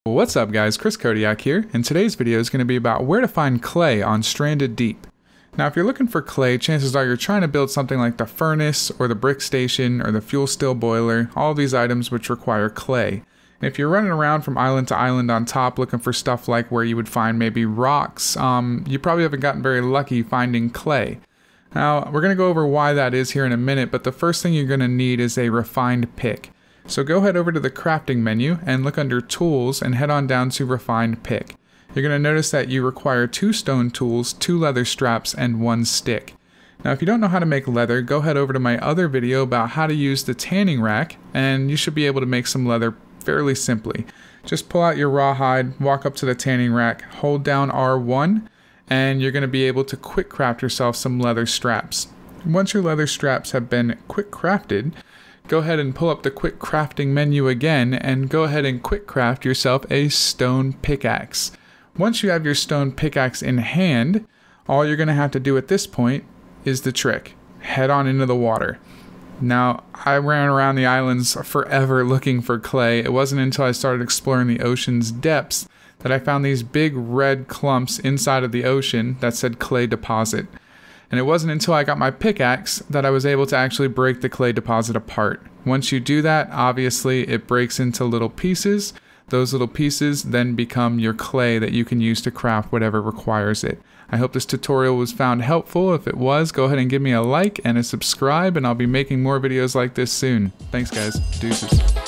What's up guys, Chris Kodiak here, and today's video is going to be about where to find clay on Stranded Deep. Now if you're looking for clay, chances are you're trying to build something like the furnace, or the brick station, or the fuel still boiler, all these items which require clay. And if you're running around from island to island on top looking for stuff like where you would find maybe rocks, you probably haven't gotten very lucky finding clay. Now we're going to go over why that is here in a minute, but the first thing you're going to need is a refined pick. So go head over to the crafting menu and look under tools and head on down to refined pick. You're going to notice that you require 2 stone tools, 2 leather straps, and 1 stick. Now if you don't know how to make leather, go head over to my other video about how to use the tanning rack and you should be able to make some leather fairly simply. Just pull out your rawhide, walk up to the tanning rack, hold down R1, and you're going to be able to quick craft yourself some leather straps. Once your leather straps have been quick crafted, go ahead and pull up the quick crafting menu again and go ahead and quick craft yourself a stone pickaxe. Once you have your stone pickaxe in hand, all you're going to have to do at this point is the trick. Head on into the water. Now, I ran around the islands forever looking for clay. It wasn't until I started exploring the ocean's depths that I found these big red clumps inside of the ocean that said clay deposit. And it wasn't until I got my pickaxe that I was able to actually break the clay deposit apart. Once you do that, obviously it breaks into little pieces. Those little pieces then become your clay that you can use to craft whatever requires it. I hope this tutorial was found helpful. If it was, go ahead and give me a like and a subscribe, and I'll be making more videos like this soon. Thanks guys. Deuces.